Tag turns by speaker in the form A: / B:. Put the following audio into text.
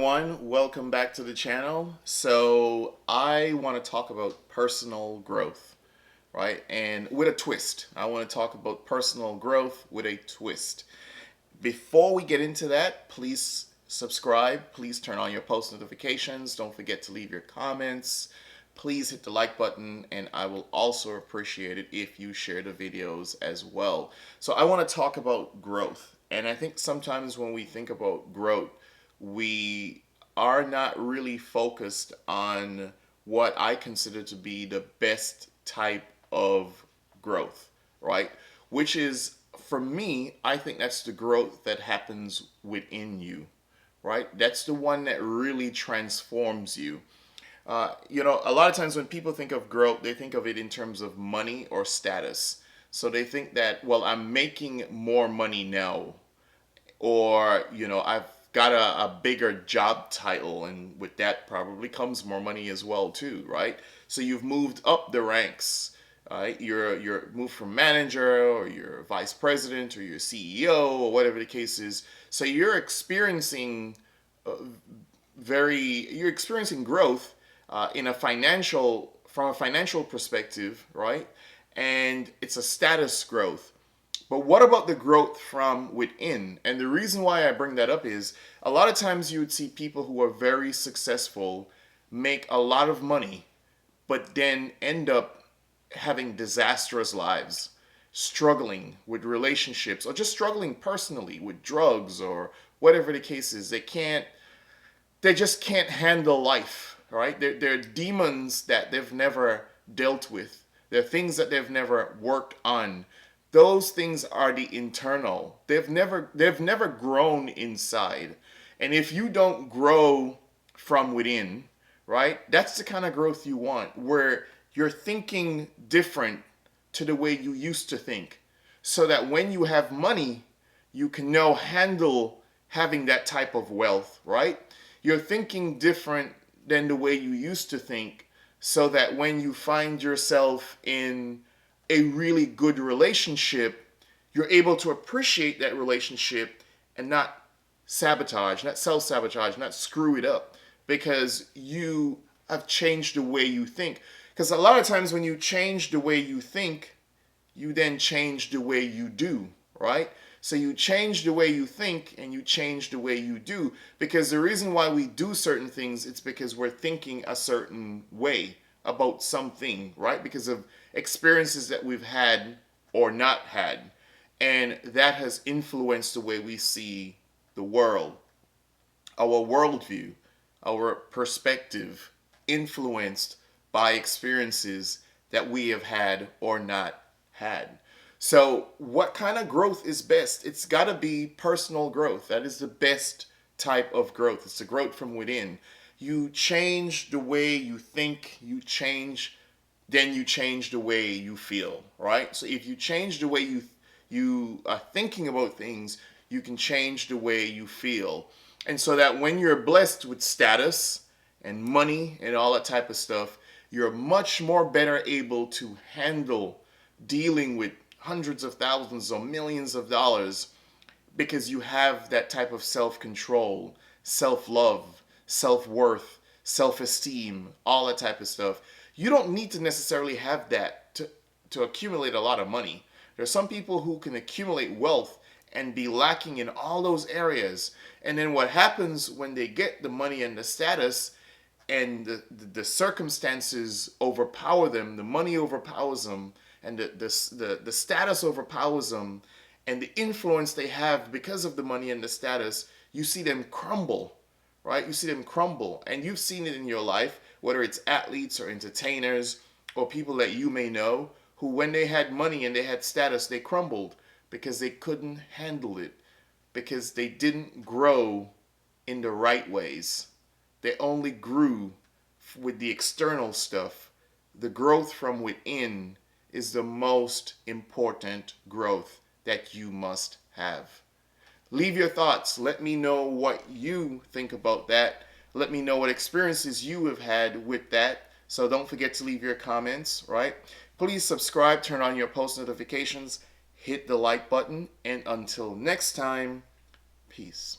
A: everyone, welcome back to the channel. So I want to talk about personal growth, right? And with a twist. I want to talk about personal growth with a twist. Before we get into that, please subscribe. Please turn on your post notifications. Don't forget to leave your comments. Please hit the like button, and I will also appreciate it if you share the videos as well. So I want to talk about growth. And I think sometimes when we think about growth, we are not really focused on what I consider to be the best type of growth, right? Which is, for me, I think that's the growth that happens within you, right? That's the one that really transforms you. A lot of times when people think of growth, they think of it in terms of money or status. So they think that, well, I'm making more money now, or I've got a bigger job title, and with that probably comes more money as well too, right? So you've moved up the ranks, right? You're moved from manager, or you're vice president, or you're CEO, or whatever the case is. So you're experiencing uh, you're experiencing growth in a financial from a financial perspective, right? And it's a status growth. But what about the growth from within? And the reason why I bring that up is a lot of times you would see people who are very successful make a lot of money, but then end up having disastrous lives, struggling with relationships, or just struggling personally with drugs or whatever the case is. They just can't handle life, right? They're demons that they've never dealt with. They're things that they've never worked on. Those things are the internal. They've never grown inside. And if you don't grow from within, right? That's the kind of growth you want, where you're thinking different to the way you used to think. So that when you have money, you can now handle having that type of wealth, right? You're thinking different than the way you used to think, so that when you find yourself in a really good relationship, you're able to appreciate that relationship and not sabotage, not self sabotage, not screw it up, because you have changed the way you think. Because a lot of times when you change the way you think, you then change the way you do, right? So you change the way you think and you change the way you do, because the reason why we do certain things, it's because we're thinking a certain way about something, right? Because of experiences that we've had or not had. And that has influenced the way we see the world, our worldview, our perspective, influenced by experiences that we have had or not had. So, what kind of growth is best? It's got to be personal growth. That is the best type of growth. It's the growth from within. You change the way you think, then you change the way you feel, right? So if you change the way you are thinking about things, you can change the way you feel. And so that when you're blessed with status and money and all that type of stuff, you're much more better able to handle dealing with hundreds of thousands or millions of dollars, because you have that type of self-control, self-love, self-worth, self-esteem, all that type of stuff. You don't need to necessarily have that to accumulate a lot of money. There are some people who can accumulate wealth and be lacking in all those areas. And then what happens when they get the money and the status, and the circumstances overpower them, the money overpowers them, and the status overpowers them, and the influence they have because of the money and the status, you see them crumble, right? You see them crumble. And you've seen it in your life, whether it's athletes or entertainers or people that you may know, who when they had money and they had status, they crumbled because they couldn't handle it, because they didn't grow in the right ways. They only grew with the external stuff. The growth from within is the most important growth that you must have. Leave your thoughts. Let me know what you think about that. Let me know what experiences you have had with that. So don't forget to leave your comments, right? Please subscribe, turn on your post notifications, hit the like button, and until next time, peace.